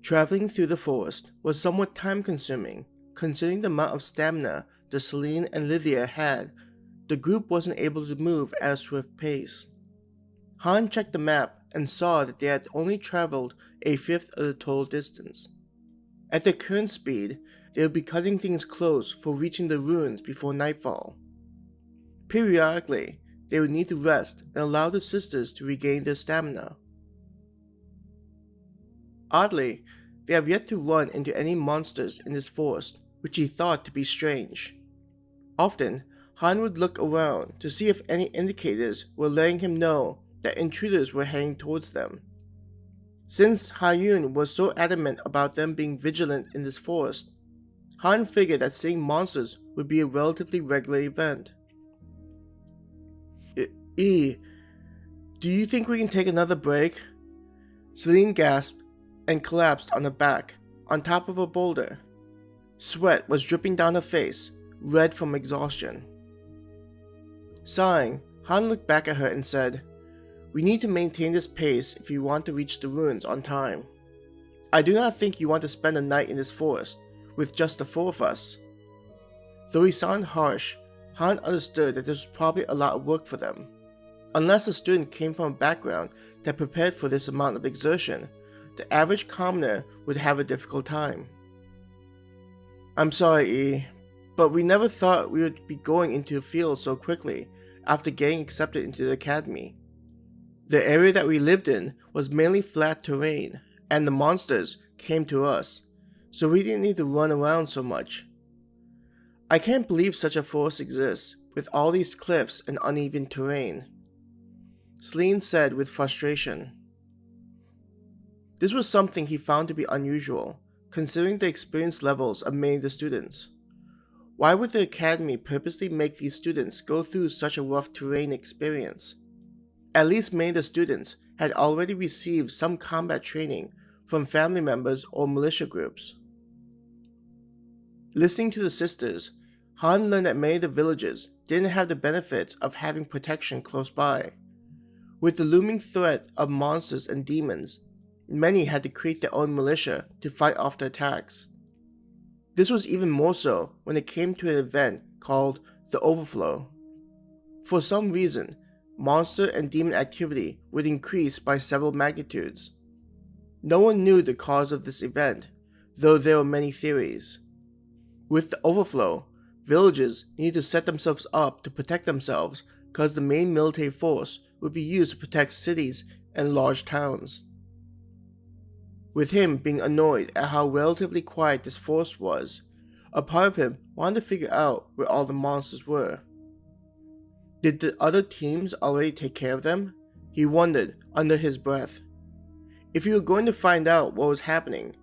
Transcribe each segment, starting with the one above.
Traveling through the forest was somewhat time-consuming, considering the amount of stamina that Celine and Lydia had. The group wasn't able to move at a swift pace. Han checked the map and saw that they had only traveled a fifth of the total distance. At their current speed, they would be cutting things close for reaching the ruins before nightfall. Periodically, they would need to rest and allow the sisters to regain their stamina. Oddly, they have yet to run into any monsters in this forest, which he thought to be strange. Often, Han would look around to see if any indicators were letting him know that intruders were heading towards them. Since Ha-Yun was so adamant about them being vigilant in this forest, Han figured that seeing monsters would be a relatively regular event. Do you think we can take another break? Celine gasped and collapsed on her back, on top of a boulder. Sweat was dripping down her face, red from exhaustion. Sighing, Han looked back at her and said, "We need to maintain this pace if you want to reach the ruins on time. I do not think you want to spend a night in this forest, with just the four of us." Though he sounded harsh, Han understood that this was probably a lot of work for them. Unless the student came from a background that prepared for this amount of exertion, the average commoner would have a difficult time. "I'm sorry, E, but we never thought we would be going into a field so quickly after getting accepted into the academy. The area that we lived in was mainly flat terrain, and the monsters came to us, so we didn't need to run around so much. I can't believe such a forest exists, with all these cliffs and uneven terrain," Celine said with frustration. This was something he found to be unusual, considering the experience levels of many of the students. Why would the academy purposely make these students go through such a rough terrain experience? At least many of the students had already received some combat training from family members or militia groups. Listening to the sisters, Han learned that many of the villages didn't have the benefits of having protection close by. With the looming threat of monsters and demons, many had to create their own militia to fight off the attacks. This was even more so when it came to an event called the Overflow. For some reason, monster and demon activity would increase by several magnitudes. No one knew the cause of this event, though there were many theories. With the Overflow, villages needed to set themselves up to protect themselves because the main military force would be used to protect cities and large towns. With him being annoyed at how relatively quiet this force was, a part of him wanted to figure out where all the monsters were. Did the other teams already take care of them? He wondered under his breath. If he were going to find out what was happening,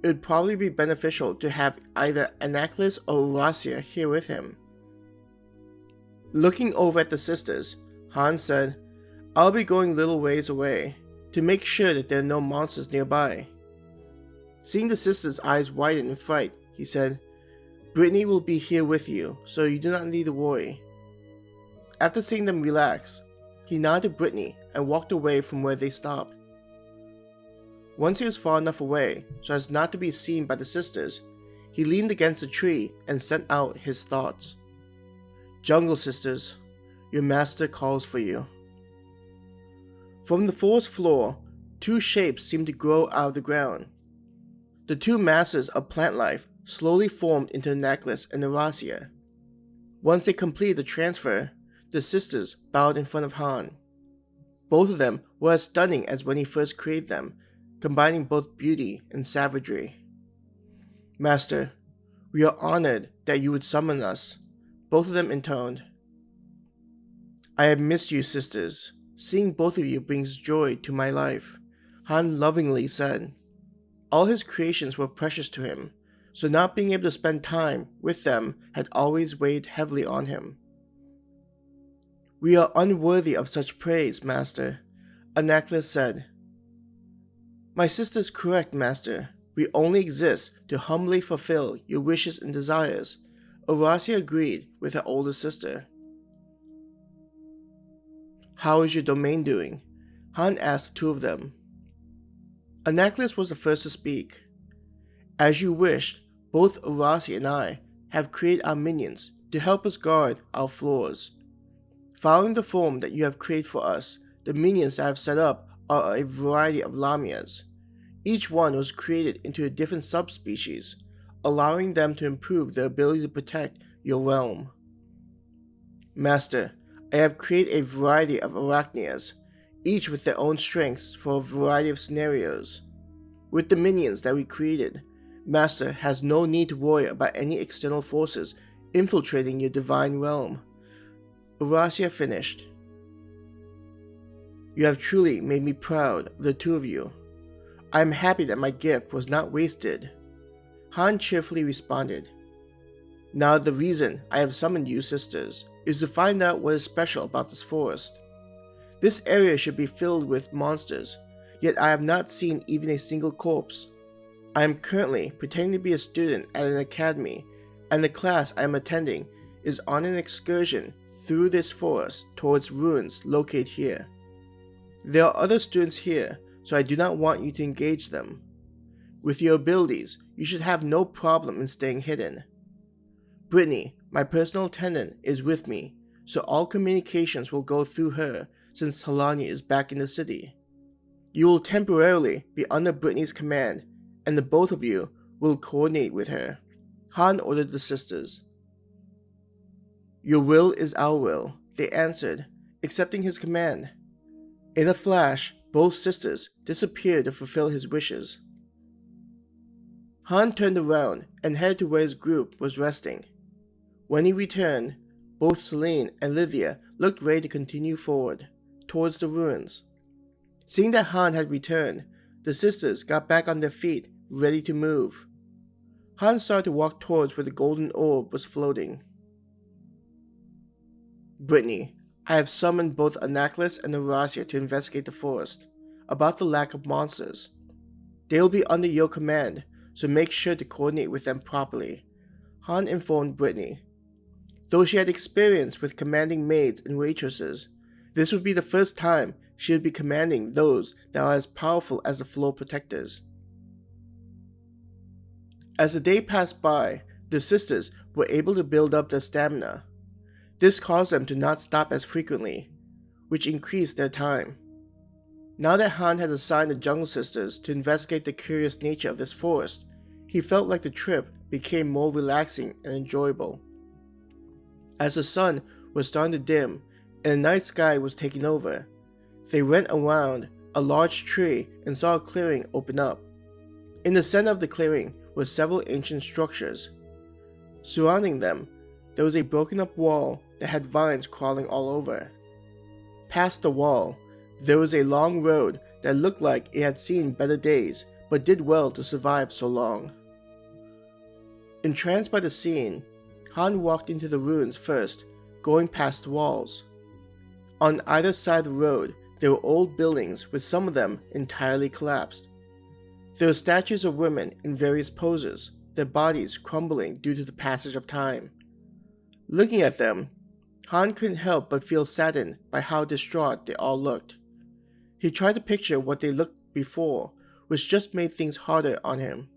it would probably be beneficial to have either Anaklis or Eurasia here with him. Looking over at the sisters, Han said, "I'll be going a little ways away, to make sure that there are no monsters nearby." Seeing the sisters' eyes widen in fright, he said, "Brittany will be here with you, so you do not need to worry." After seeing them relax, he nodded to Brittany and walked away from where they stopped. Once he was far enough away so as not to be seen by the sisters, he leaned against a tree and sent out his thoughts. "Jungle sisters, your master calls for you." From the forest floor, two shapes seemed to grow out of the ground. The two masses of plant life slowly formed into Anaklis and Eurasia. Once they completed the transfer, the sisters bowed in front of Han. Both of them were as stunning as when he first created them, combining both beauty and savagery. "Master, we are honored that you would summon us," both of them intoned. "I have missed you, sisters. Seeing both of you brings joy to my life," Han lovingly said. All his creations were precious to him, so not being able to spend time with them had always weighed heavily on him. "We are unworthy of such praise, Master," Anaklis said. "My sister is correct, Master. We only exist to humbly fulfill your wishes and desires," Eurasia agreed with her older sister. "How is your domain doing?" Han asked two of them. Anaklis was the first to speak. As you wished, both Arasi and I have created our minions to help us guard our floors. Following the form that you have created for us, the minions that I have set up are a variety of lamias. Each one was created into a different subspecies, allowing them to improve their ability to protect your realm. Master, I have created a variety of arachnias, each with their own strengths for a variety of scenarios. With the minions that we created, Master has no need to worry about any external forces infiltrating your divine realm. Arasia finished. You have truly made me proud of the two of you. I am happy that my gift was not wasted. Han cheerfully responded. Now the reason I have summoned you, sisters, is to find out what is special about this forest. This area should be filled with monsters, yet I have not seen even a single corpse. I am currently pretending to be a student at an academy, and the class I am attending is on an excursion through this forest towards ruins located here. There are other students here, so I do not want you to engage them. With your abilities, you should have no problem in staying hidden. Brittany, my personal attendant, is with me, so all communications will go through her since Helania is back in the city. You will temporarily be under Brittany's command, and the both of you will coordinate with her. Han ordered the sisters. Your will is our will, they answered, accepting his command. In a flash, both sisters disappeared to fulfill his wishes. Han turned around and headed to where his group was resting. When he returned, both Celine and Lydia looked ready to continue forward, towards the ruins. Seeing that Han had returned, the sisters got back on their feet, ready to move. Han started to walk towards where the golden orb was floating. Brittany, I have summoned both Anaklis and Arasia to investigate the forest, about the lack of monsters. They will be under your command, so make sure to coordinate with them properly, Han informed Brittany. Though she had experience with commanding maids and waitresses, this would be the first time she would be commanding those that are as powerful as the floor protectors. As the day passed by, the sisters were able to build up their stamina. This caused them to not stop as frequently, which increased their time. Now that Han had assigned the Jungle Sisters to investigate the curious nature of this forest, he felt like the trip became more relaxing and enjoyable. As the sun was starting to dim and the night sky was taking over, they went around a large tree and saw a clearing open up. In the center of the clearing were several ancient structures. Surrounding them, there was a broken up wall that had vines crawling all over. Past the wall, there was a long road that looked like it had seen better days, but did well to survive so long. Entranced by the scene, Han walked into the ruins first, going past the walls. On either side of the road, there were old buildings with some of them entirely collapsed. There were statues of women in various poses, their bodies crumbling due to the passage of time. Looking at them, Han couldn't help but feel saddened by how distraught they all looked. He tried to picture what they looked before, which just made things harder on him.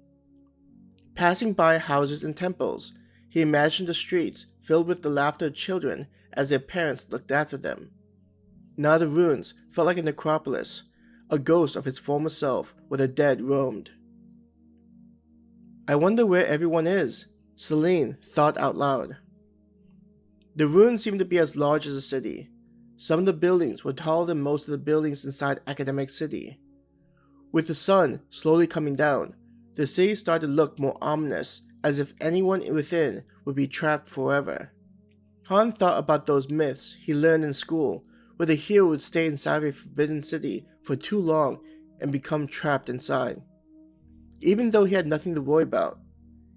Passing by houses and temples, he imagined the streets filled with the laughter of children as their parents looked after them. Now the ruins felt like a necropolis, a ghost of his former self where the dead roamed. I wonder where everyone is, Celine thought out loud. The ruins seemed to be as large as a city. Some of the buildings were taller than most of the buildings inside Academic City. With the sun slowly coming down, the city started to look more ominous, as if anyone within would be trapped forever. Han thought about those myths he learned in school, where the hero would stay inside a forbidden city for too long and become trapped inside. Even though he had nothing to worry about,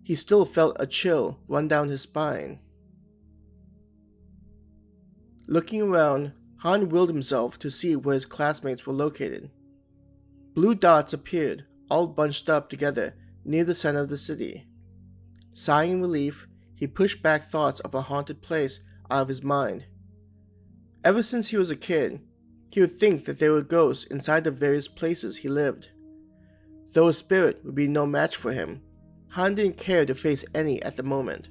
he still felt a chill run down his spine. Looking around, Han willed himself to see where his classmates were located. Blue dots appeared, all bunched up together near the center of the city. Sighing in relief, he pushed back thoughts of a haunted place out of his mind. Ever since he was a kid, he would think that there were ghosts inside the various places he lived. Though a spirit would be no match for him, Han didn't care to face any at the moment.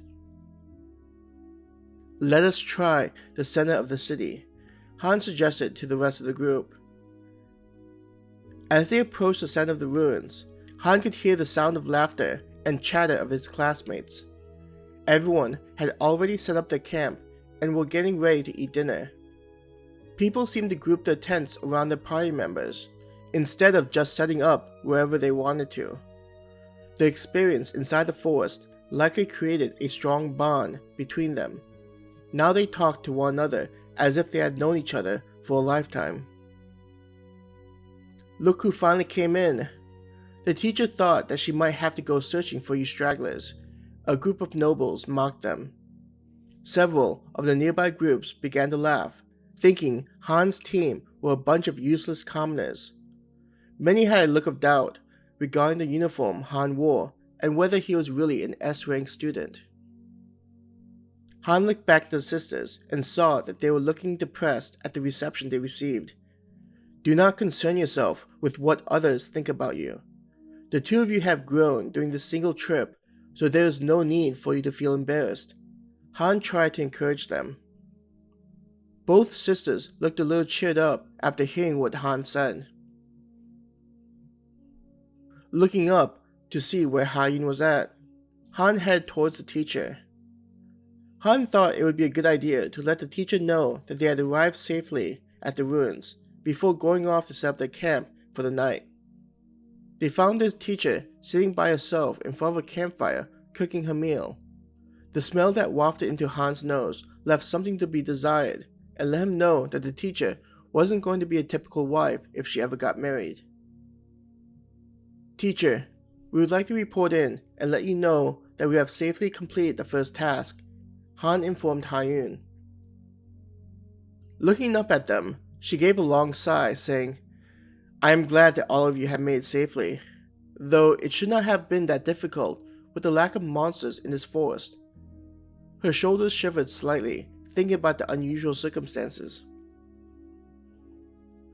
Let us try the center of the city, Han suggested to the rest of the group. As they approached the center of the ruins, Han could hear the sound of laughter and chatter of his classmates. Everyone had already set up their camp and were getting ready to eat dinner. People seemed to group their tents around their party members, instead of just setting up wherever they wanted to. The experience inside the forest likely created a strong bond between them. Now they talked to one another as if they had known each other for a lifetime. Look who finally came in. The teacher thought that she might have to go searching for you stragglers. A group of nobles mocked them. Several of the nearby groups began to laugh, thinking Han's team were a bunch of useless commoners. Many had a look of doubt regarding the uniform Han wore and whether he was really an S-rank student. Han looked back at the sisters and saw that they were looking depressed at the reception they received. Do not concern yourself with what others think about you. The two of you have grown during this single trip, so there is no need for you to feel embarrassed. Han tried to encourage them. Both sisters looked a little cheered up after hearing what Han said. Looking up to see where Ha-Yun was at, Han headed towards the teacher. Han thought it would be a good idea to let the teacher know that they had arrived safely at the ruins before going off to set up their camp for the night. They found the teacher sitting by herself in front of a campfire cooking her meal. The smell that wafted into Han's nose left something to be desired and let him know that the teacher wasn't going to be a typical wife if she ever got married. Teacher, we would like to report in and let you know that we have safely completed the first task, Han informed Ha-Yun. Looking up at them, she gave a long sigh, saying, I am glad that all of you have made it safely, though it should not have been that difficult with the lack of monsters in this forest. Her shoulders shivered slightly, thinking about the unusual circumstances.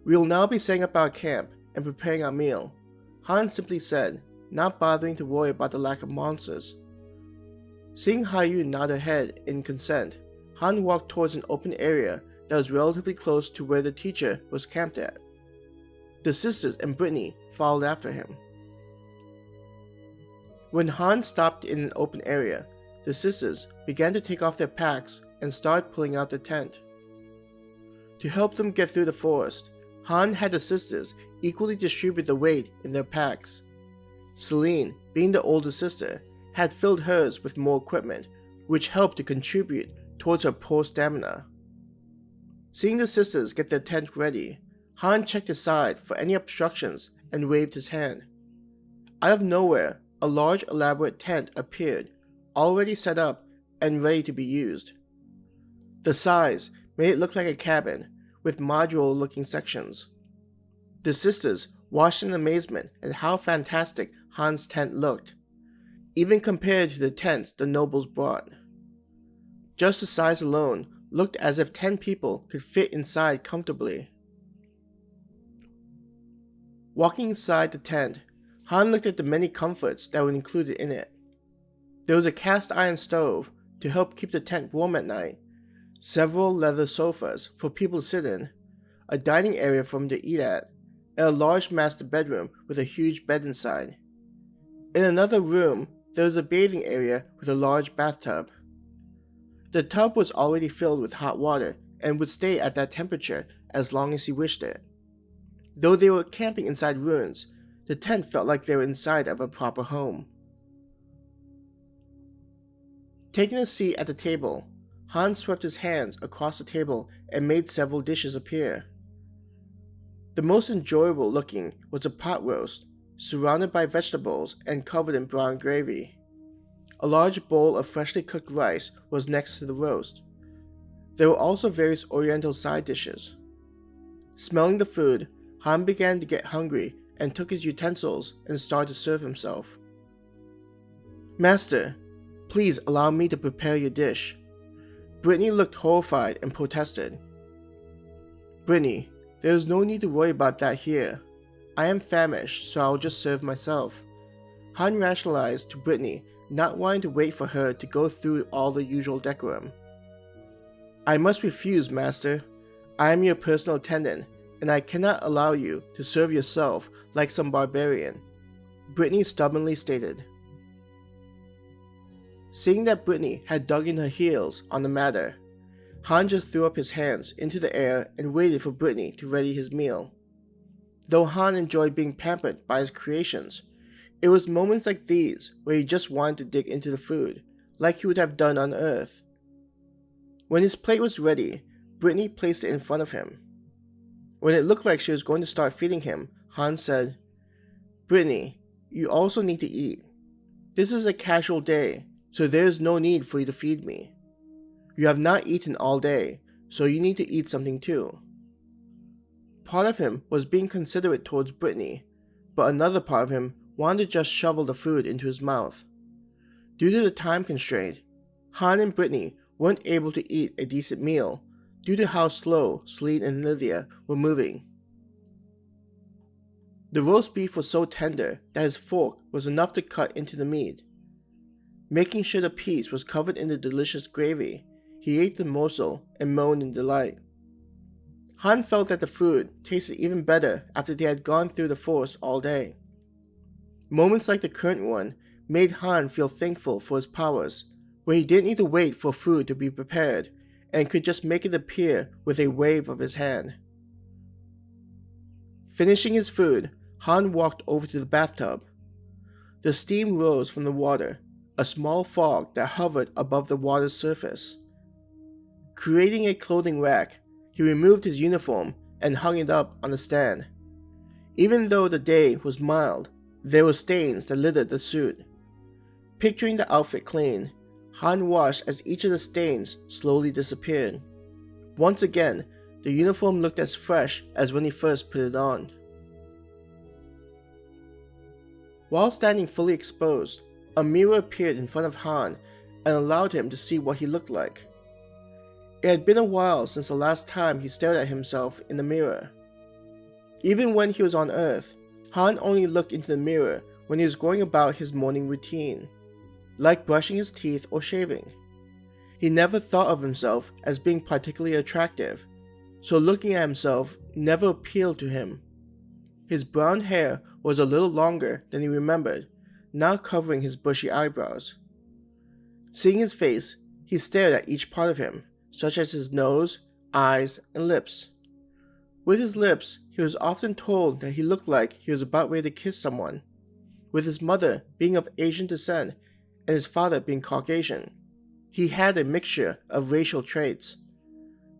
We will now be setting up our camp and preparing our meal, Han simply said, not bothering to worry about the lack of monsters. Seeing Ha-Yun nod her head in consent, Han walked towards an open area that was relatively close to where the teacher was camped at. The sisters and Brittany followed after him. When Han stopped in an open area, the sisters began to take off their packs and started pulling out their tent. To help them get through the forest, Han had the sisters equally distribute the weight in their packs. Celine, being the older sister, had filled hers with more equipment, which helped to contribute towards her poor stamina. Seeing the sisters get their tent ready, Han checked aside for any obstructions and waved his hand. Out of nowhere, a large elaborate tent appeared, already set up and ready to be used. The size made it look like a cabin, with modular-looking sections. The sisters watched in amazement at how fantastic Han's tent looked, even compared to the tents the nobles brought. Just the size alone looked as if 10 people could fit inside comfortably. Walking inside the tent, Han looked at the many comforts that were included in it. There was a cast iron stove to help keep the tent warm at night, several leather sofas for people to sit in, a dining area for them to eat at, and a large master bedroom with a huge bed inside. In another room, there was a bathing area with a large bathtub. The tub was already filled with hot water and would stay at that temperature as long as he wished it. Though they were camping inside ruins, the tent felt like they were inside of a proper home. Taking a seat at the table, Han swept his hands across the table and made several dishes appear. The most enjoyable looking was a pot roast, surrounded by vegetables and covered in brown gravy. A large bowl of freshly cooked rice was next to the roast. There were also various oriental side dishes. Smelling the food, Han began to get hungry and took his utensils and started to serve himself. Master, please allow me to prepare your dish. Brittany looked horrified and protested. Brittany, there is no need to worry about that here. I am famished, so I will just serve myself. Han rationalized to Brittany, not wanting to wait for her to go through all the usual decorum. "I must refuse, master. I am your personal attendant, and I cannot allow you to serve yourself like some barbarian," Brittany stubbornly stated. Seeing that Brittany had dug in her heels on the matter, Han just threw up his hands into the air and waited for Brittany to ready his meal. Though Han enjoyed being pampered by his creations, it was moments like these where he just wanted to dig into the food, like he would have done on Earth. When his plate was ready, Brittany placed it in front of him. When it looked like she was going to start feeding him, Han said, "Brittany, you also need to eat. This is a casual day, so there is no need for you to feed me. You have not eaten all day, so you need to eat something too." Part of him was being considerate towards Brittany, but another part of him wanted to just shovel the food into his mouth. Due to the time constraint, Han and Brittany weren't able to eat a decent meal due to how slow Celine and Lydia were moving. The roast beef was so tender that his fork was enough to cut into the meat. Making sure the piece was covered in the delicious gravy, he ate the morsel and moaned in delight. Han felt that the food tasted even better after they had gone through the forest all day. Moments like the current one made Han feel thankful for his powers, where he didn't need to wait for food to be prepared and could just make it appear with a wave of his hand. Finishing his food, Han walked over to the bathtub. The steam rose from the water, a small fog that hovered above the water's surface. Creating a clothing rack, he removed his uniform and hung it up on the stand. Even though the day was mild, there were stains that littered the suit. Picturing the outfit clean, Han watched as each of the stains slowly disappeared. Once again, the uniform looked as fresh as when he first put it on. While standing fully exposed, a mirror appeared in front of Han and allowed him to see what he looked like. It had been a while since the last time he stared at himself in the mirror. Even when he was on Earth, Han only looked into the mirror when he was going about his morning routine, like brushing his teeth or shaving. He never thought of himself as being particularly attractive, so looking at himself never appealed to him. His brown hair was a little longer than he remembered, now covering his bushy eyebrows. Seeing his face, he stared at each part of him, such as his nose, eyes, and lips. With his lips, he was often told that he looked like he was about ready to kiss someone. With his mother being of Asian descent and his father being Caucasian, he had a mixture of racial traits.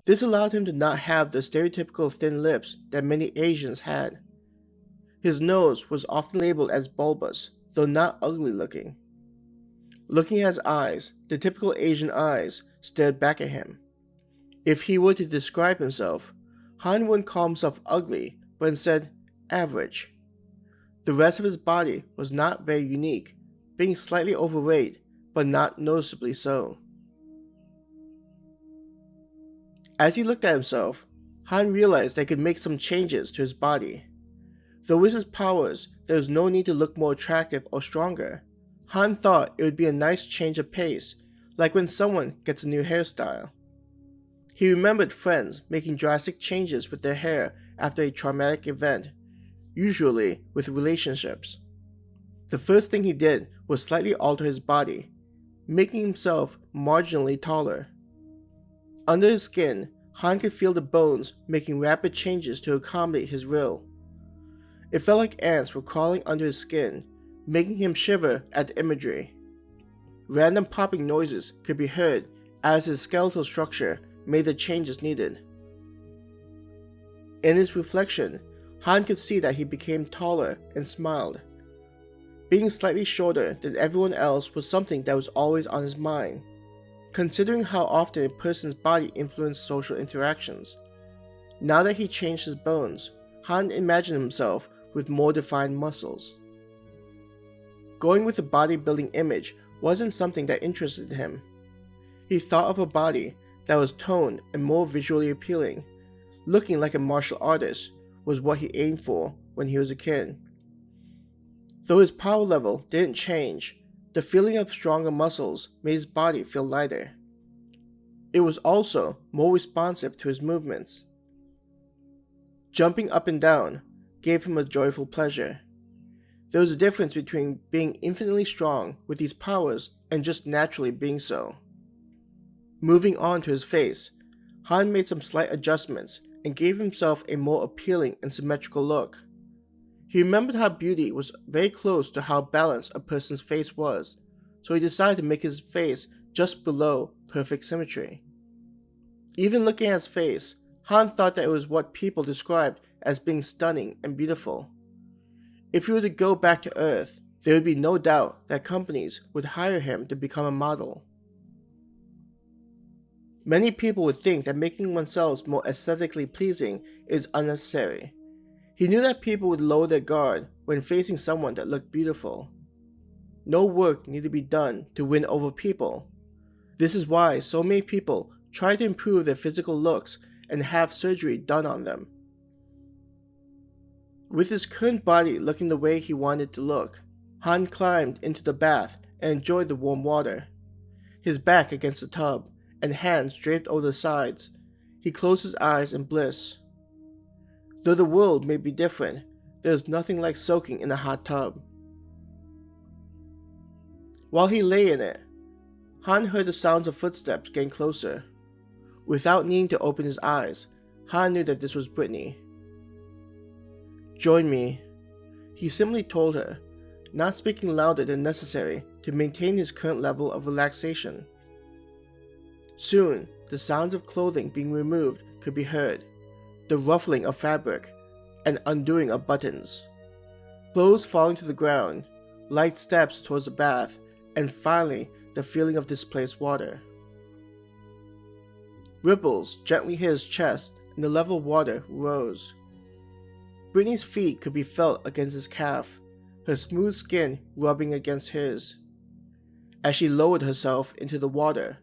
This allowed him to not have the stereotypical thin lips that many Asians had. His nose was often labeled as bulbous, though not ugly looking. Looking at his eyes, the typical Asian eyes stared back at him. If he were to describe himself, Han wouldn't call himself ugly, but instead average. The rest of his body was not very unique, being slightly overweight, but not noticeably so. As he looked at himself, Han realized that he could make some changes to his body. Though with his powers, there was no need to look more attractive or stronger. Han thought it would be a nice change of pace, like when someone gets a new hairstyle. He remembered friends making drastic changes with their hair after a traumatic event, usually with relationships. The first thing he did was slightly alter his body, making himself marginally taller. Under his skin, Han could feel the bones making rapid changes to accommodate his will. It felt like ants were crawling under his skin, making him shiver at the imagery. Random popping noises could be heard as his skeletal structure made the changes needed. In his reflection, Han could see that he became taller and smiled. Being slightly shorter than everyone else was something that was always on his mind, considering how often a person's body influenced social interactions. Now that he changed his bones, Han imagined himself with more defined muscles. Going with the bodybuilding image wasn't something that interested him. He thought of a body that was toned and more visually appealing. Looking like a martial artist was what he aimed for when he was a kid. Though his power level didn't change, the feeling of stronger muscles made his body feel lighter. It was also more responsive to his movements. Jumping up and down gave him a joyful pleasure. There was a difference between being infinitely strong with these powers and just naturally being so. Moving on to his face, Han made some slight adjustments and gave himself a more appealing and symmetrical look. He remembered how beauty was very close to how balanced a person's face was, so he decided to make his face just below perfect symmetry. Even looking at his face, Han thought that it was what people described as being stunning and beautiful. If he were to go back to Earth, there would be no doubt that companies would hire him to become a model. Many people would think that making oneself more aesthetically pleasing is unnecessary. He knew that people would lower their guard when facing someone that looked beautiful. No work needed to be done to win over people. This is why so many people try to improve their physical looks and have surgery done on them. With his current body looking the way he wanted it to look, Han climbed into the bath and enjoyed the warm water. His back against the tub and hands draped over the sides, he closed his eyes in bliss. Though the world may be different, there is nothing like soaking in a hot tub. While he lay in it, Han heard the sounds of footsteps getting closer. Without needing to open his eyes, Han knew that this was Brittany. "Join me," he simply told her, not speaking louder than necessary to maintain his current level of relaxation. Soon, the sounds of clothing being removed could be heard, the ruffling of fabric, and undoing of buttons. Clothes falling to the ground, light steps towards the bath, and finally the feeling of displaced water. Ripples gently hit his chest and the level of water rose. Brittany's feet could be felt against his calf, her smooth skin rubbing against his. As she lowered herself into the water,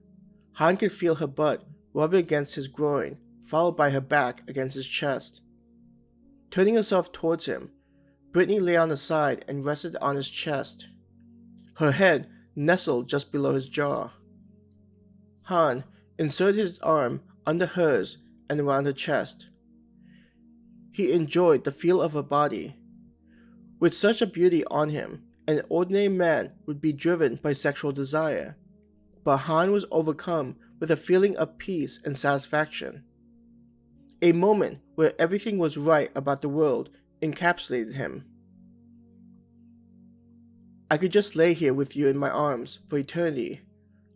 Han could feel her butt rubbing against his groin, followed by her back against his chest. Turning herself towards him, Brittany lay on the side and rested on his chest. Her head nestled just below his jaw. Han inserted his arm under hers and around her chest. He enjoyed the feel of her body. With such a beauty on him, an ordinary man would be driven by sexual desire, but Han was overcome with a feeling of peace and satisfaction. A moment where everything was right about the world encapsulated him. "I could just lay here with you in my arms for eternity,"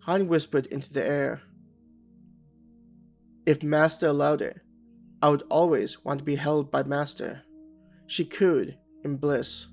Han whispered into the air. "If Master allowed it, I would always want to be held by Master," she cooed in bliss.